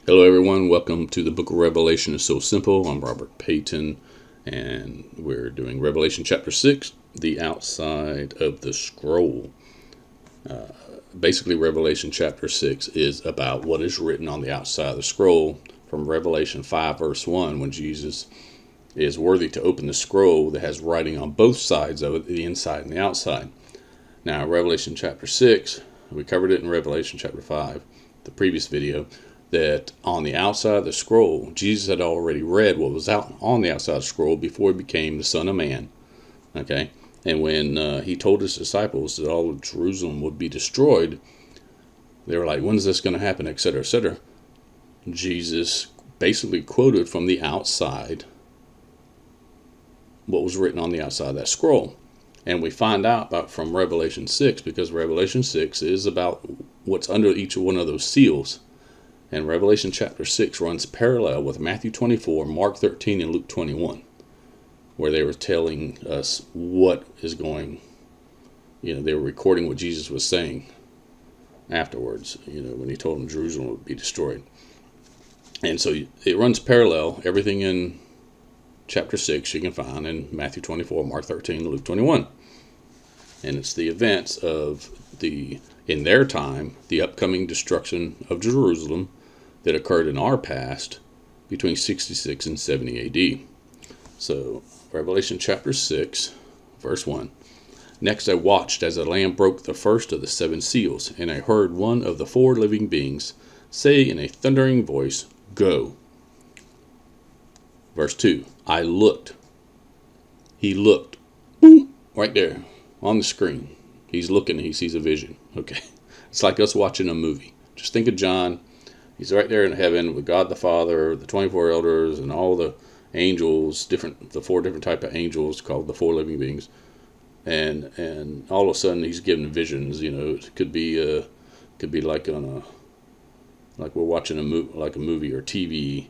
Hello, everyone. Welcome to the book of Revelation is So Simple. I'm Robert Payton, and we're doing Revelation chapter 6, the outside of the scroll. Basically, Revelation chapter 6 is about what is written on the outside of the scroll from Revelation 5, verse 1, when Jesus is worthy to open the scroll that has writing on both sides of it, the inside and the outside. Now, Revelation chapter 6, we covered it in Revelation chapter 5, the previous video, that on the outside of the scroll, Jesus had already read what was out on the outside of the scroll before he became the Son of Man. Okay? And when he told his disciples that all of Jerusalem would be destroyed, they were like, when's this going to happen, etc., etc. Jesus basically quoted from the outside what was written on the outside of that scroll. And we find out about from Revelation 6, because Revelation 6 is about what's under each one of those seals. And Revelation chapter 6 runs parallel with Matthew 24, Mark 13, and Luke 21, where they were telling us what is going, they were recording what Jesus was saying afterwards, when he told them Jerusalem would be destroyed. And so it runs parallel. Everything in chapter 6 you can find in Matthew 24, Mark 13, and Luke 21. And it's the events of in their time, the upcoming destruction of Jerusalem that occurred in our past between 66 and 70 AD. So, Revelation chapter 6, verse 1. Next I watched as the Lamb broke the first of the 7 seals, and I heard one of the 4 living beings say in a thundering voice, "Go." Verse 2. I looked. He looked. Boom! Right there on the screen. He's looking, he sees a vision. Okay. It's like us watching a movie. Just think of John. He's right there in heaven with God the Father, the 24 elders, and all the angels, the 4 different type of angels called the 4 living beings. And all of a sudden he's given visions. It could be like like we're watching a movie or TV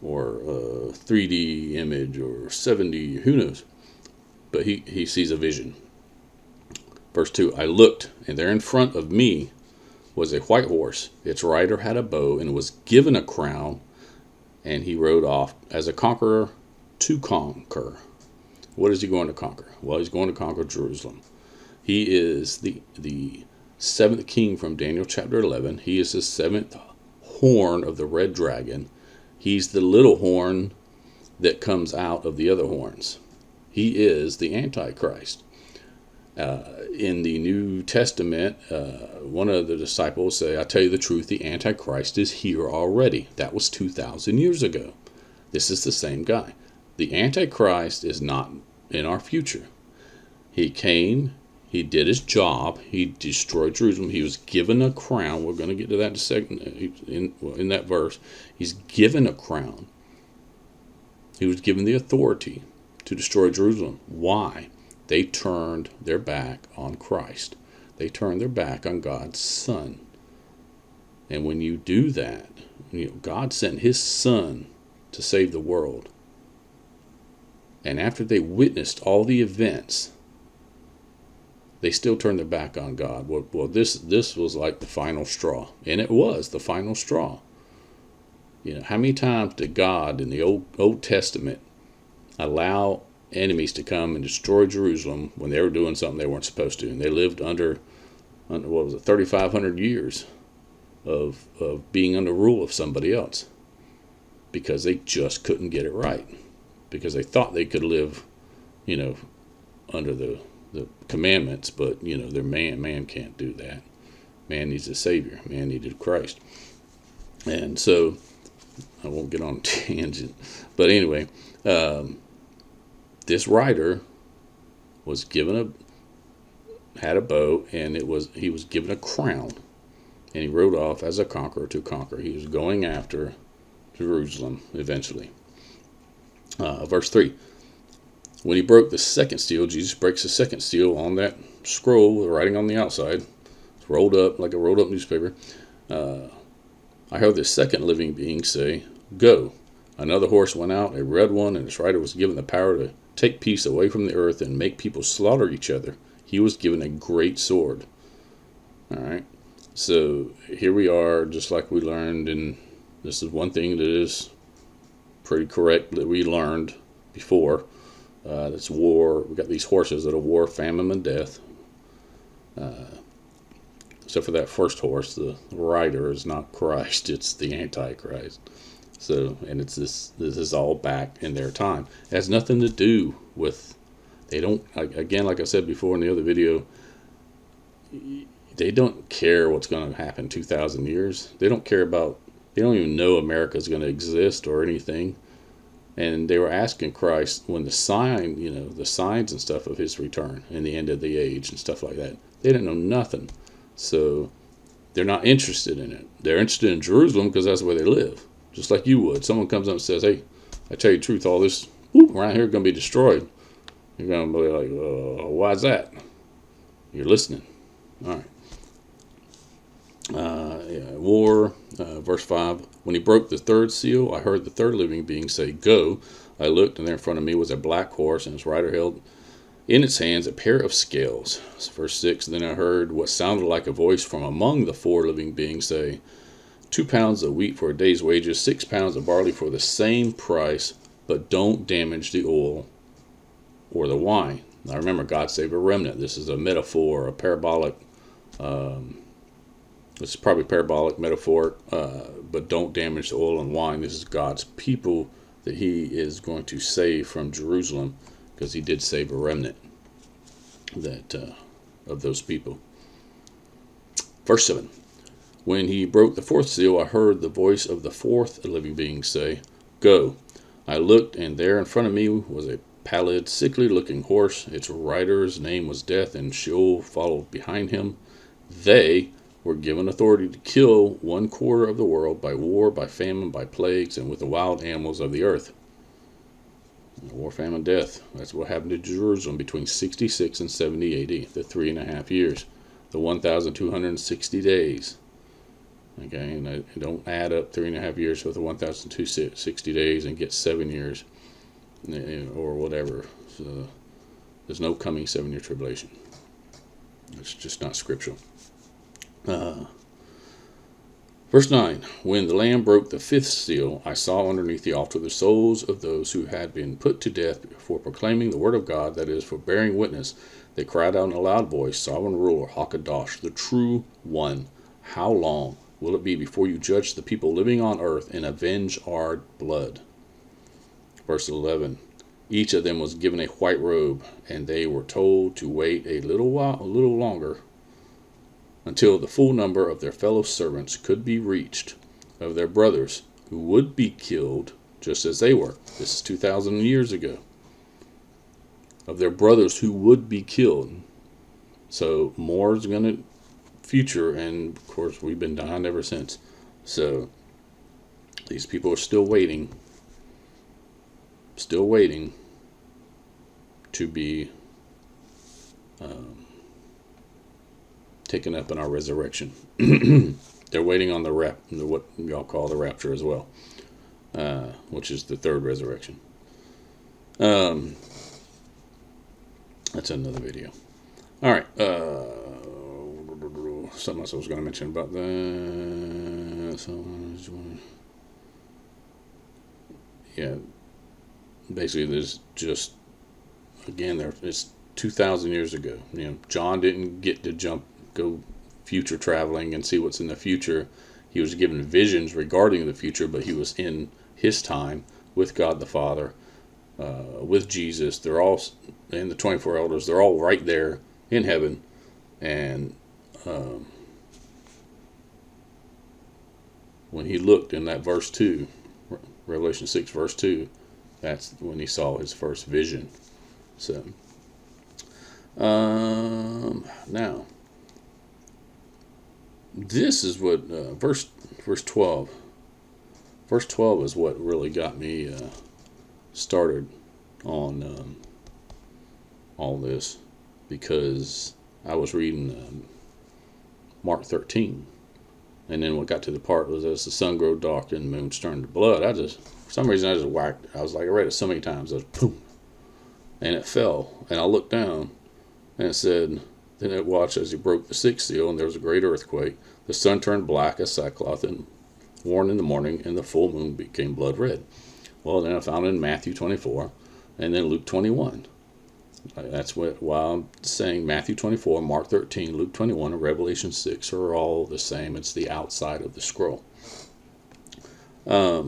or a 3D image or 7D, who knows. But he sees a vision. Verse 2, I looked, and there in front of me was a white horse. Its rider had a bow and was given a crown, and he rode off as a conqueror to conquer. What is he going to conquer? Well, he's going to conquer Jerusalem. He is the 7th king from Daniel chapter 11. He is the 7th horn of the red dragon. He's the little horn that comes out of the other horns. He is the Antichrist. In the New Testament, one of the disciples say, I tell you the truth, the Antichrist is here already. That was 2,000 years ago. This is the same guy. The Antichrist is not in our future. He came, he did his job, he destroyed Jerusalem, he was given a crown. We're going to get to that in a second. In that verse, he's given a crown. He was given the authority to destroy Jerusalem. Why? They turned their back on Christ. They turned their back on God's Son. And when you do that, God sent His Son to save the world. And after they witnessed all the events, they still turned their back on God. Well, this was like the final straw. And it was the final straw. How many times did God in the Old Testament allow enemies to come and destroy Jerusalem when they were doing something they weren't supposed to? And they lived under 3,500 years of being under rule of somebody else, because they just couldn't get it right, because they thought they could live, under the commandments, but they're man can't do that. Man needs a savior. Man needed Christ. And so I won't get on a tangent, but anyway, this rider was had a bow, and he was given a crown, and he rode off as a conqueror to conquer. He was going after Jerusalem eventually. Verse 3. When he broke the second seal, Jesus breaks the second seal on that scroll with writing on the outside. It's rolled up like a rolled up newspaper. I heard the second living being say, "Go." Another horse went out, a red one, and its rider was given the power to take peace away from the earth and make people slaughter each other. He was given a great sword. All right. So here we are, just like we learned in This is one thing that is pretty correct that we learned before. That's war. We got these horses that are war, famine, and death. Except for that first horse, the rider is not Christ; it's the Antichrist. So, and it's this is all back in their time. It has nothing to do with. They don't. Again, like I said before in the other video, they don't care what's going to happen 2,000 years. They don't care about. They don't even know America's going to exist or anything. And they were asking Christ when the sign, the signs and stuff of his return and the end of the age and stuff like that. They didn't know nothing. So they're not interested in it. They're interested in Jerusalem because that's where they live. Just like you would. Someone comes up and says, hey, I tell you the truth, all this around here is going to be destroyed. You're going to be like, why's that? You're listening. All right. War, verse 5. When he broke the third seal, I heard the third living being say, go. I looked, and there in front of me was a black horse, and its rider held in its hands a pair of scales. Verse 6. Then I heard what sounded like a voice from among the four living beings say, 2 pounds of wheat for a day's wages, 6 pounds of barley for the same price, but don't damage the oil or the wine. Now remember, God save a remnant. This is a metaphor, a parabolic. This is probably parabolic, metaphoric, but don't damage the oil and wine. This is God's people that he is going to save from Jerusalem, because he did save a remnant that of those people. Verse 7. When he broke the fourth seal, I heard the voice of the fourth living being say, go. I looked, and there in front of me was a pallid, sickly-looking horse. Its rider's name was Death, and Sheol followed behind him. They were given authority to kill 1/4 of the world by war, by famine, by plagues, and with the wild animals of the earth. War, famine, death. That's what happened to Jerusalem between 66 and 70 AD, the 3.5 years, the 1,260 days. Okay, and don't add up 3.5 years with the 1,260 days and get 7 years or whatever. So there's no coming 7-year tribulation. It's just not scriptural. Verse 9. When the Lamb broke the fifth seal, I saw underneath the altar the souls of those who had been put to death for proclaiming the word of God, that is, for bearing witness. They cried out in a loud voice, Sovereign Ruler, Hakadosh, the true one, how long will it be before you judge the people living on earth and avenge our blood? Verse 11. Each of them was given a white robe, and they were told to wait a little longer, until the full number of their fellow servants could be reached, of their brothers who would be killed just as they were. This is 2,000 years ago. Of their brothers who would be killed. So more is going to future, and of course we've been dying ever since. So these people are still waiting to be taken up in our resurrection. They're waiting on what y'all call the rapture as well, which is the third resurrection. That's another video. All right. Something else I was going to mention about that. Yeah. Basically, there's just, again, it's 2,000 years ago. John didn't get to go future traveling and see what's in the future. He was given visions regarding the future, but he was in his time with God the Father, with Jesus. They're all, and the 24 elders, they're all right there in heaven. And when he looked in that verse 2, Revelation 6 verse 2, that's when he saw his first vision. So now this is what verse 12. Verse 12 is what really got me started on all this, because I was reading Mark 13, and then what got to the part was, as the sun grew dark and the moon turned to blood, for some reason I just whacked. I was like, I read it so many times, I was boom, and it fell, and I looked down, and it said, then it watched as he broke the sixth seal, and there was a great earthquake. The sun turned black as sackcloth, and warned in the morning, and the full moon became blood red. Well, then I found it in Matthew 24, and then Luke 21. That's why I'm saying Matthew 24, Mark 13, Luke 21, and Revelation 6 are all the same. It's the outside of the scroll. Now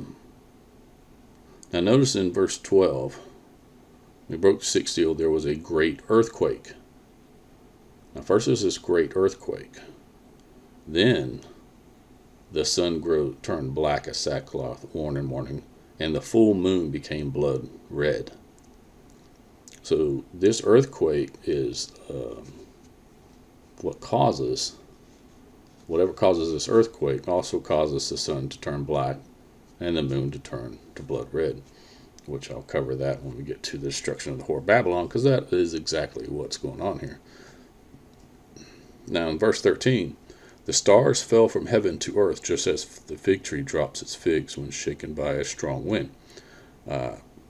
notice in verse 12, we broke the sixth seal, there was a great earthquake. Now first there's this great earthquake. Then the sun turned black as sackcloth, worn in mourning, and the full moon became blood red. So this earthquake is whatever causes this earthquake also causes the sun to turn black and the moon to turn to blood red, which I'll cover that when we get to the destruction of the whore of Babylon, because that is exactly what's going on here. Now in verse 13, the stars fell from heaven to earth, just as the fig tree drops its figs when shaken by a strong wind.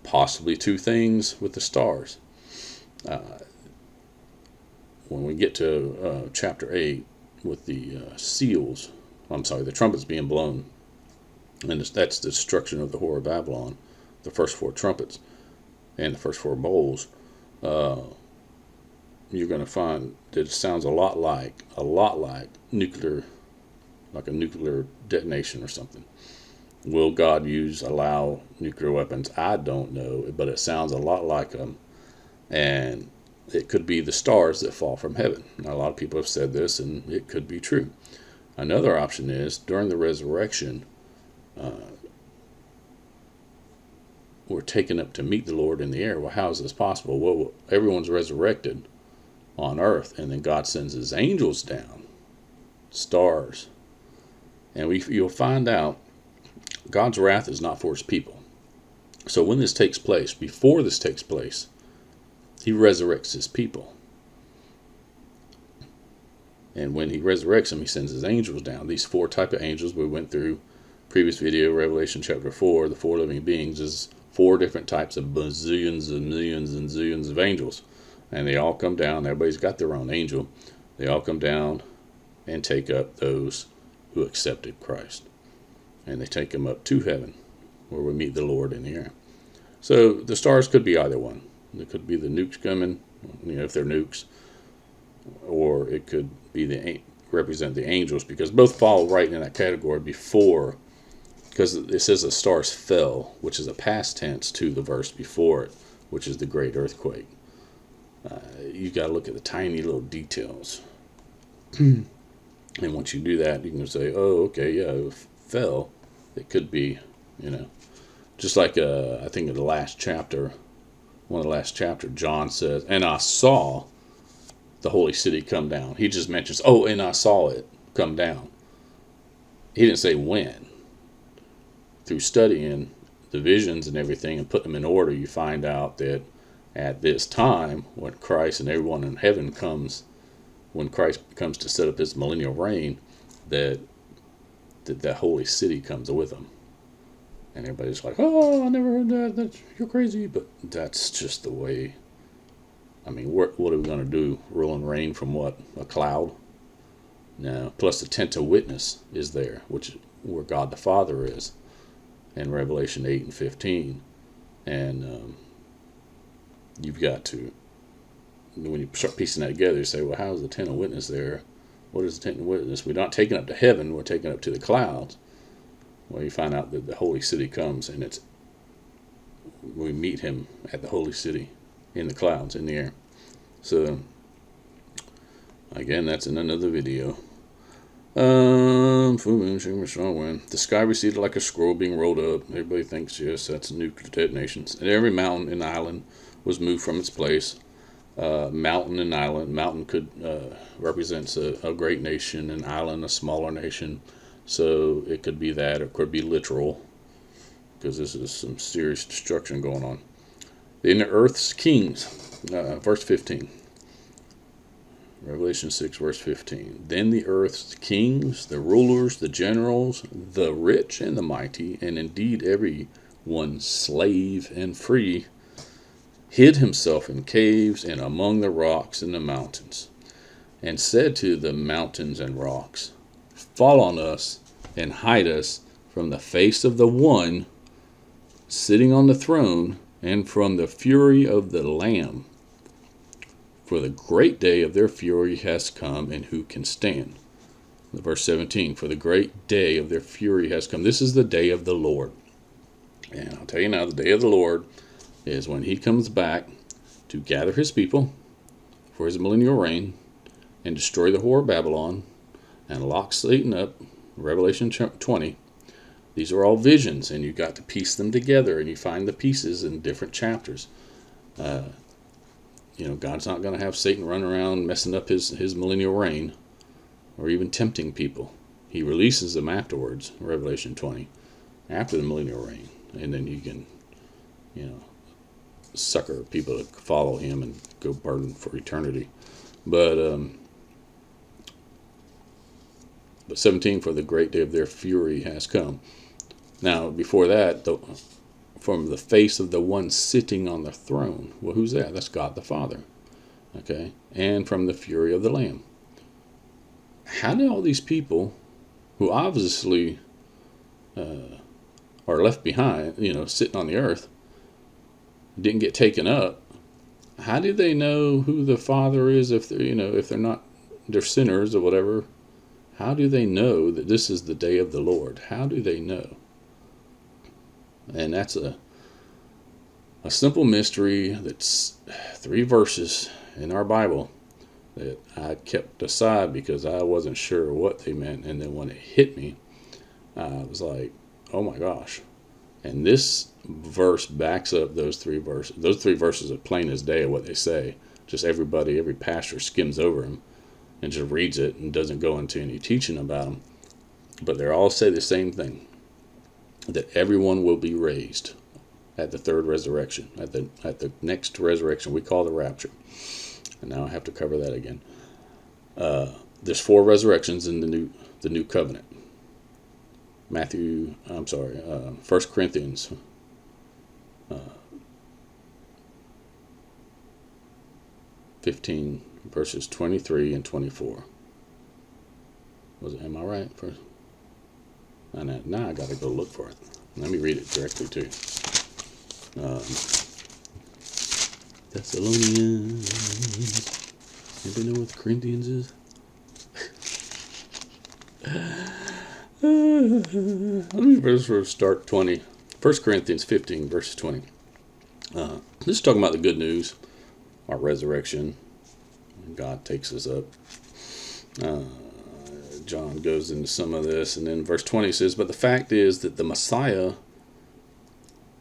Possibly two things with the stars. When we get to chapter 8 with the the trumpets being blown, and that's the destruction of the whore of Babylon, the first four trumpets and the first four bowls, you're going to find that it sounds a lot like nuclear, like a nuclear detonation or something. Will God allow nuclear weapons? I don't know, but it sounds a lot like them. And it could be the stars that fall from heaven. Now, a lot of people have said this, and it could be true. Another option is during the resurrection, we're taken up to meet the Lord in the air. Well, how is this possible? Well, everyone's resurrected on earth, and then God sends his angels down, stars. And you'll find out God's wrath is not for his people. So when this takes place, before this takes place, he resurrects his people. And when he resurrects them, he sends his angels down. These four type of angels we went through previous video, Revelation chapter 4, the four living beings, is four different types of bazillions and millions and zillions of angels. And they all come down. Everybody's got their own angel. They all come down and take up those who accepted Christ. And they take them up to heaven, where we meet the Lord in the air. So the stars could be either one. It could be the nukes coming, if they're nukes, or it could be represent the angels, because both fall right in that category before, because it says the stars fell, which is a past tense to the verse before it, which is the great earthquake. You got to look at the tiny little details. And once you do that, you can say, oh, okay, yeah, it fell. It could be, just like I think in the last chapter, one of the last chapters, John says, and I saw the holy city come down. He just mentions, and I saw it come down. He didn't say when. Through studying the visions and everything and putting them in order, you find out that at this time, when Christ and everyone in heaven comes, when Christ comes to set up his millennial reign, that holy city comes with him. And everybody's like, oh, I never heard that. You're crazy. But that's just the way. I mean, what are we going to do? Rule and reign from what? A cloud? No. Plus the tent of witness is there, which is where God the Father is in Revelation 8 and 15. And you've got to, when you start piecing that together, you say, well, how is the tent of witness there? What is the tent of witness? We're not taken up to heaven. We're taken up to the clouds. Well, you find out that the holy city comes, and we meet him at the holy city in the clouds, in the air. So, again, that's in another video. Full moon, shimmer, strong wind. The sky receded like a scroll being rolled up. Everybody thinks, yes, that's nuclear detonations. And every mountain and island was moved from its place. Mountain and island. Mountain could represents a great nation, an island a smaller nation. So it could be that, or it could be literal, because this is some serious destruction going on. Then the earth's kings, verse 15. Revelation 6, verse 15. Then the earth's kings, the rulers, the generals, the rich and the mighty, and indeed every one slave and free, hid himself in caves and among the rocks and the mountains, and said to the mountains and rocks, fall on us and hide us from the face of the one sitting on the throne, and from the fury of the Lamb. For the great day of their fury has come, and who can stand? Verse 17, for the great day of their fury has come. This is the day of the Lord. And I'll tell you now, the day of the Lord is when he comes back to gather his people for his millennial reign and destroy the whore of Babylon and lock Satan up. Revelation 20. These are all visions, and you've got to piece them together, and you find the pieces in different chapters. God's not going to have Satan run around messing up his millennial reign or even tempting people. He releases them afterwards, Revelation 20, after the millennial reign. And then you can, sucker people to follow him and go burn for eternity. But 17, for the great day of their fury has come. Now, before that, from the face of the one sitting on the throne. Well, who's that? That's God the Father. Okay? And from the fury of the Lamb. How did all these people, who obviously are left behind, sitting on the earth, didn't get taken up, how do they know who the Father is if they're not, they're sinners or whatever? How do they know that this is the day of the Lord? How do they know? And that's a simple mystery that's 3 verses in our Bible that I kept aside because I wasn't sure what they meant. And then when it hit me, I was like, oh my gosh. And this verse backs up those 3 verses. Those 3 verses are plain as day of what they say. Just every pastor skims over them and just reads it and doesn't go into any teaching about them. But they all say the same thing, that everyone will be raised at the third resurrection, at the next resurrection we call the rapture. And now I have to cover that again. There's 4 resurrections in the new covenant. 1 Corinthians 15 verses 23 and 24. Am I right? Now I got to go look for it. Let me read it directly to you. Thessalonians. Anybody know what Corinthians is? Let me first start 20. 1 Corinthians 15, verses 20. This is talking about the good news, our resurrection. God takes us up. John goes into some of this, and then verse 20 says, but the fact is that the Messiah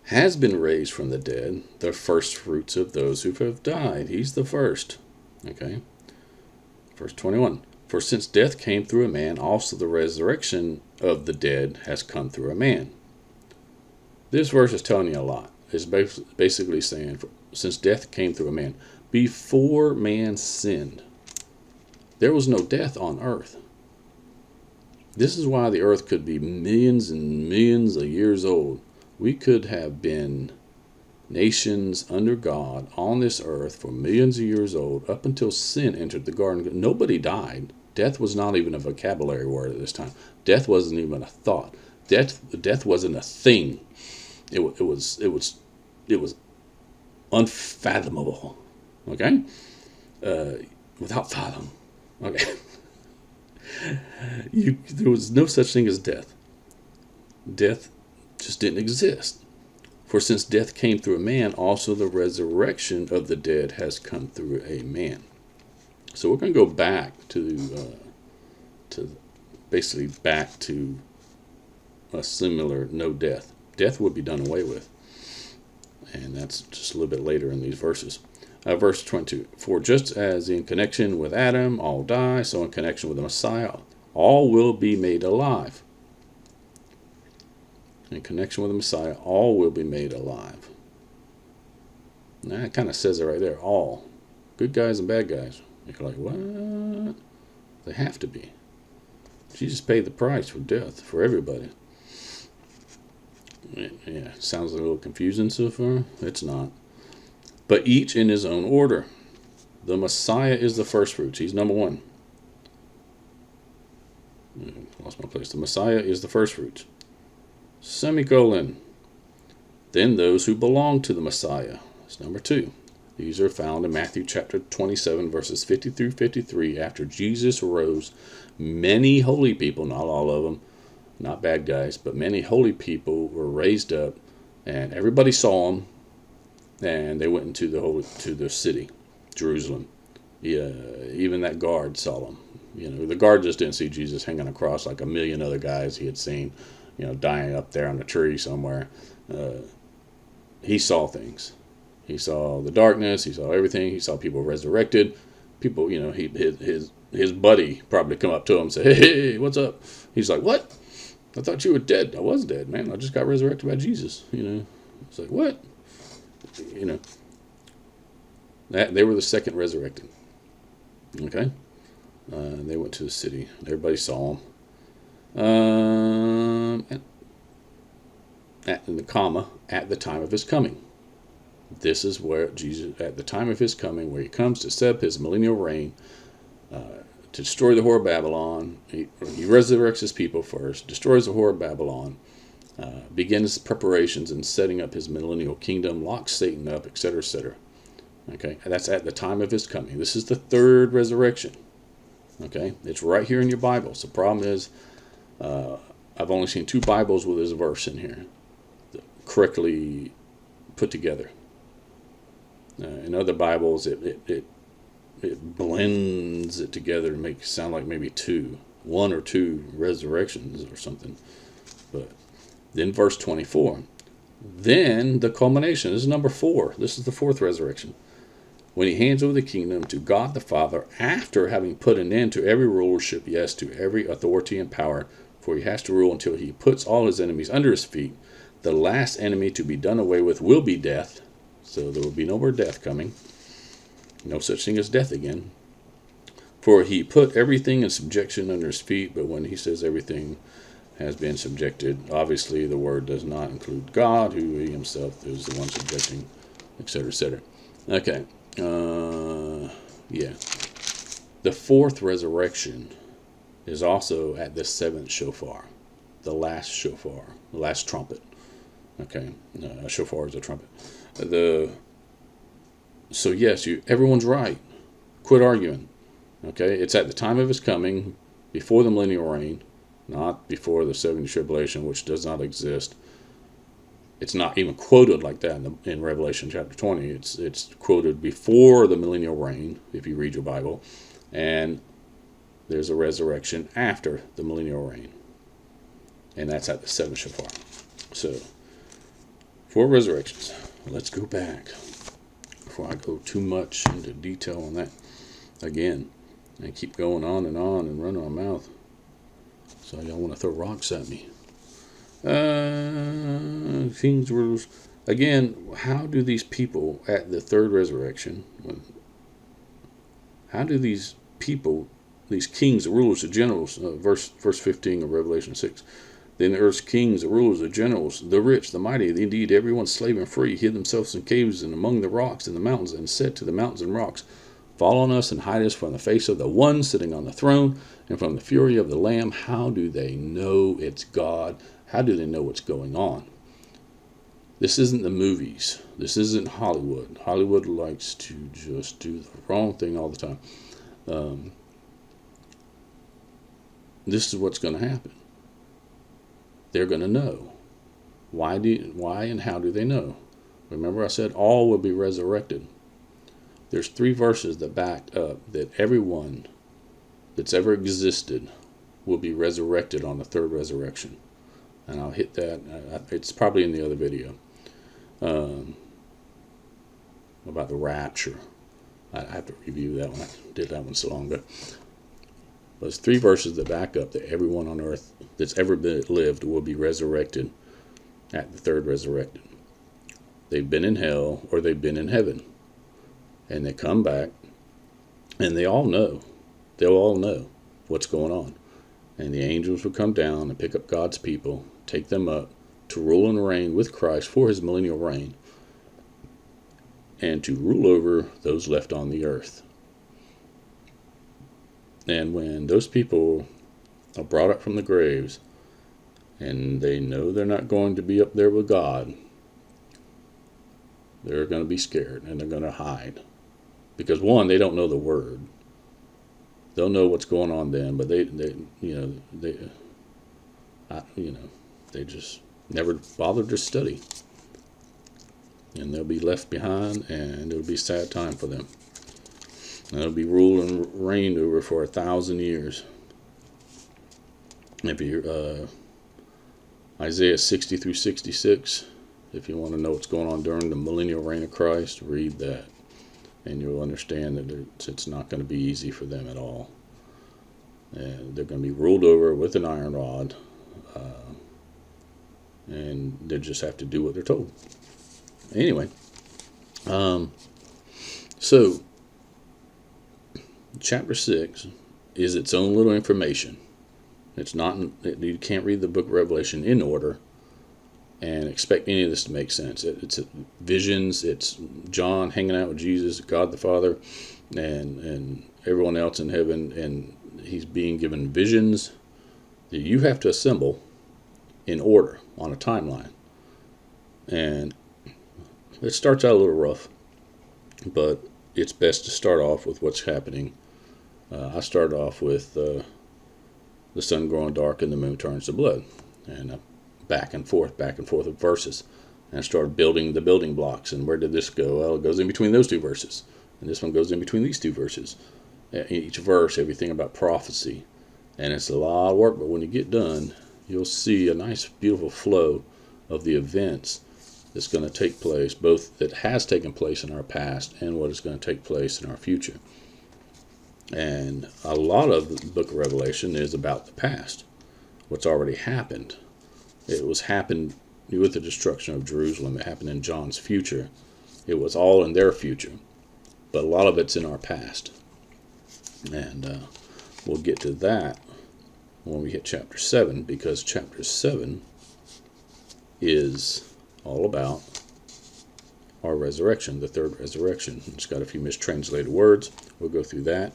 has been raised from the dead, the first fruits of those who have died. He's the first. Okay. Verse 21. For since death came through a man, also the resurrection of the dead has come through a man. This verse is telling you a lot. It's basically saying, since death came through a man, before man sinned, there was no death on earth. This is why the earth could be millions and millions of years old. We could have been nations under God on this earth for millions of years old up until sin entered the garden. Nobody died. Death was not even a vocabulary word at this time. Death wasn't even a thought. Death wasn't a thing. It was unfathomable. Okay, without fathom. Okay, there was no such thing as death. Death just didn't exist. For since death came through a man, also the resurrection of the dead has come through a man. So we're going to go back to a similar no death. Death would be done away with. And that's just a little bit later in these verses. Verse 22. For just as in connection with Adam all die, so in connection with the Messiah all will be made alive. In connection with the Messiah, all will be made alive. Now, it kind of says it right there, all. Good guys and bad guys. You're like, what? They have to be. Jesus paid the price for death for everybody. Yeah, sounds a little confusing so far. It's not. But each in his own order. The Messiah is the first fruits. He's number 1. Lost my place. The Messiah is the first fruits. semicolon. Then those who belong to the Messiah. That's number 2. These are found in Matthew chapter 27, verses 50 through 53. After Jesus rose, many holy people, not all of them, not bad guys, but many holy people were raised up, and everybody saw them, and they went into the city, Jerusalem. Yeah, even that guard saw them. The guard just didn't see Jesus hanging across like a million other guys he had seen, dying up there on a tree somewhere. He saw things. He saw the darkness. He saw everything. He saw people resurrected. People, his buddy probably come up to him and say, "Hey, what's up?" He's like, "What? I thought you were dead." "I was dead, man. I just got resurrected by Jesus." It's like, what? That they were the second resurrected. Okay, they went to the city. Everybody saw them. At the time of his coming. This is where Jesus, at the time of his coming, where he comes to set up his millennial reign, to destroy the whore of Babylon. He resurrects his people first, destroys the whore of Babylon, begins preparations and setting up his millennial kingdom, locks Satan up, etc., etc. Okay, and that's at the time of his coming. This is the third resurrection. Okay, it's right here in your Bibles. The problem is, I've only seen 2 Bibles with this verse in here, correctly put together. In other Bibles, it blends it together to make it sound like maybe 1 or 2 resurrections or something. But then verse 24, then the culmination. This is number 4. This is the 4th resurrection. When he hands over the kingdom to God the Father, after having put an end to every rulership, yes, to every authority and power, for he has to rule until he puts all his enemies under his feet. The last enemy to be done away with will be death. So there will be no more death coming. No such thing as death again. For he put everything in subjection under his feet. But when he says everything has been subjected, obviously the word does not include God, who he himself is the one subjecting, etc., etc. Okay. Yeah. The 4th resurrection is also at the 7th shofar. The last shofar. The last trumpet. Okay. A shofar is a trumpet. So yes, everyone's right. Quit arguing. Okay, it's at the time of his coming, before the millennial reign, not before the 70 tribulation, which does not exist. It's not even quoted like that in Revelation chapter 20. It's quoted before the millennial reign, if you read your Bible, and there's a resurrection after the millennial reign, and that's at the 7th shofar. So, 4 resurrections. Let's go back before I go too much into detail on that again and keep going on and running my mouth. So y'all want to throw rocks at me. Kings, rulers. Again, how do these people at the 3rd resurrection, how do these people, these kings, the rulers, the generals, verse 15 of Revelation 6, then the earth's kings, the rulers, the generals, the rich, the mighty, indeed everyone slave and free, hid themselves in caves and among the rocks and the mountains, and said to the mountains and rocks, fall on us and hide us from the face of the one sitting on the throne and from the fury of the Lamb. How do they know it's God? How do they know what's going on? This isn't the movies. This isn't Hollywood. Hollywood likes to just do the wrong thing all the time. This is what's going to happen. They're going to know. Why and how do they know? Remember I said all will be resurrected. There's 3 verses that back up that everyone that's ever existed will be resurrected on the 3rd resurrection. And I'll hit that. It's probably in the other video. About the rapture. I have to review that one. I did that one so long ago. There's 3 verses that back up that everyone on earth that's ever lived will be resurrected at the 3rd resurrected. They've been in hell or they've been in heaven. And they come back and they all know. They'll all know what's going on. And the angels will come down and pick up God's people, take them up to rule and reign with Christ for his millennial reign, and to rule over those left on the earth. And when those people are brought up from the graves, and they know they're not going to be up there with God, they're going to be scared and they're going to hide. Because one, they don't know the word. They'll know what's going on then, but they just never bothered to study. And they'll be left behind, and it'll be a sad time for them. And they'll be ruled and reigned over for 1,000 years. If you Isaiah 60 through 66, if you want to know what's going on during the millennial reign of Christ, read that. And you'll understand that it's not going to be easy for them at all. And they're going to be ruled over with an iron rod. And they just have to do what they're told. Anyway, so chapter 6 is its own little information. It's not, you can't read the book of Revelation in order and expect any of this to make sense. It's visions. It's John hanging out with Jesus, God the Father, and everyone else in heaven, and he's being given visions that you have to assemble in order on a timeline. And it starts out a little rough, but it's best to start off with what's happening. I started off with the sun growing dark and the moon turns to blood, and back and forth of verses. And I started building the building blocks. And where did this go? Well, it goes in between those two verses. And this one goes in between these two verses. Each verse, everything about prophecy. And it's a lot of work, but when you get done, you'll see a nice, beautiful flow of the events that's going to take place, both that has taken place in our past and what is going to take place in our future. And a lot of the book of Revelation is about the past, what's already happened. It was happened with the destruction of Jerusalem. It happened in John's future. It was all in their future, but a lot of it's in our past. And we'll get to that when we hit chapter 7, because chapter 7 is all about our resurrection, the third resurrection. It's got a few mistranslated words. We'll go through that.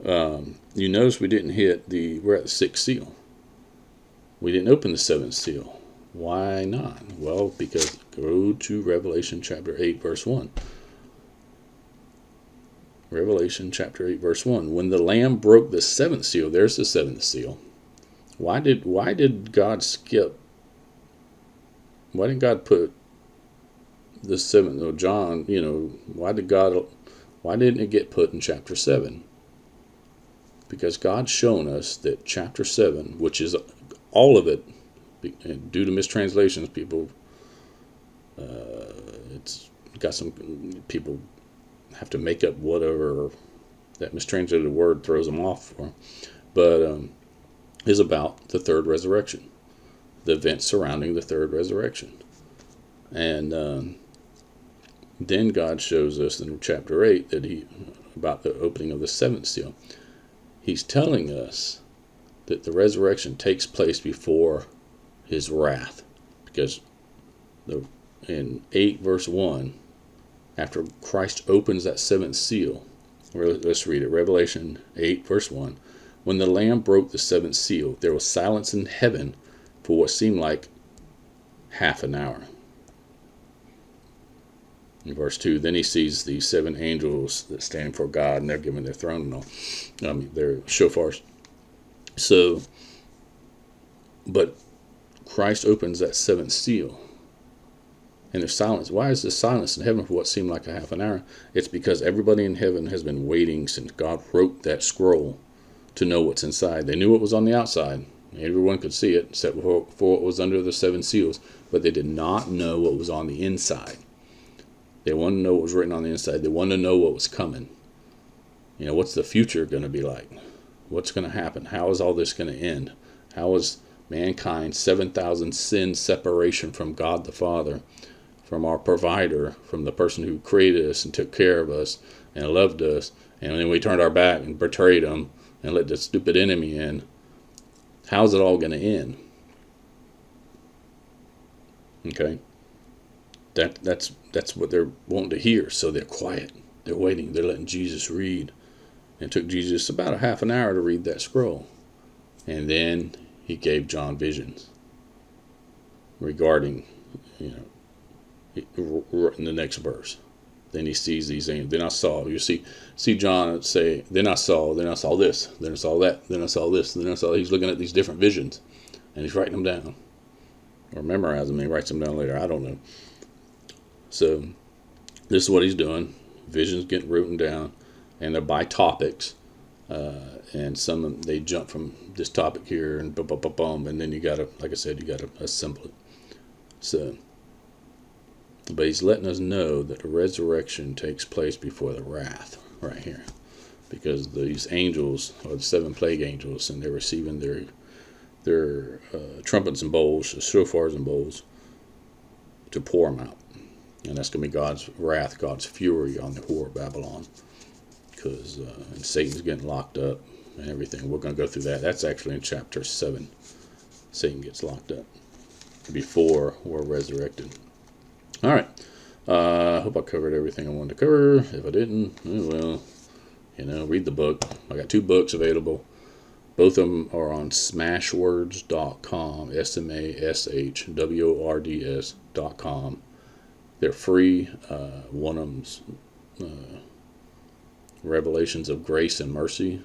You notice we didn't we're at the sixth seal. We didn't open the seventh seal. Why not? Well, because go to Revelation chapter 8, verse 1. Revelation chapter 8, verse 1. When the Lamb broke the seventh seal, there's the seventh seal. Why did God skip? Why didn't God put the seventh? Oh, John, why didn't it get put in chapter 7? Because God's shown us that chapter 7, which is all of it, due to mistranslations, people, it's got some people have to make up whatever that mistranslated word throws them off for, but is about the third resurrection, the events surrounding the third resurrection. And then God shows us in chapter 8 that about the opening of the seventh seal. He's telling us that the resurrection takes place before his wrath, because in 8 verse 1, after Christ opens that seventh seal, let's read it. Revelation 8 verse 1. When the Lamb broke the seventh seal, there was silence in heaven for what seemed like half an hour. In verse 2, then he sees the seven angels that stand before God, and they're given their throne and all. Their shofars. So, but Christ opens that seventh seal, and there's silence. Why is there silence in heaven for what seemed like a half an hour? It's because everybody in heaven has been waiting since God wrote that scroll to know what's inside. They knew what was on the outside. Everyone could see it, except for what was under the seven seals, but they did not know what was on the inside. They wanted to know what was written on the inside. They wanted to know what was coming. What's the future going to be like? What's going to happen? How is all this going to end? How is mankind 7,000 sin separation from God the Father, from our provider, from the person who created us and took care of us and loved us, and then we turned our back and betrayed him and let the stupid enemy in? How's it all going to end? Okay? That's what they're wanting to hear, so they're quiet. They're waiting. They're letting Jesus read. And it took Jesus about a half an hour to read that scroll. And then he gave John visions. regarding, in the next verse. Then he sees these angels. Then I saw. You see John say, then I saw this, then I saw that, then I saw this, then I saw. He's looking at these different visions, and he's writing them down, or memorizing them. He writes them down later. I don't know. So this is what he's doing. Visions getting written down, and they're by topics. And some of them, they jump from this topic here and boom, and then you gotta, like I said, you gotta assemble it. So, but he's letting us know that the resurrection takes place before the wrath, right here, because these angels are the 7 plague angels, and they're receiving their trumpets and bowls, shofars and bowls, to pour them out, and that's gonna be God's wrath, God's fury on the whore of Babylon, because and Satan's getting locked up and everything. We're going to go through that. That's actually in chapter 7. Satan gets locked up before we're resurrected. All right. I hope I covered everything I wanted to cover. If I didn't, well, read the book. I got 2 books available. Both of them are on smashwords.com, smashwords.com. They're free. One of them's Revelations of Grace and Mercy,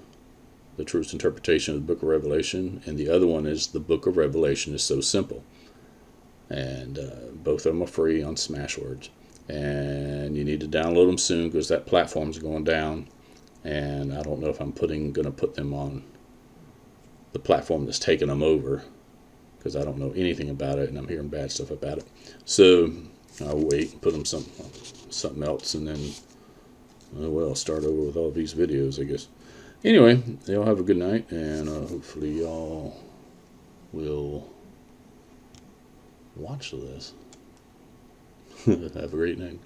the truest interpretation of the book of Revelation, and the other one is the book of Revelation is so simple. And both of them are free on Smashwords, and you need to download them soon because that platform's going down, and I don't know if I'm going to put them on the platform that's taking them over, because I don't know anything about it and I'm hearing bad stuff about it. So I'll wait and put them something else, and then I'll start over with all these videos, I guess. Anyway, y'all have a good night, and hopefully y'all will watch this. Have a great night.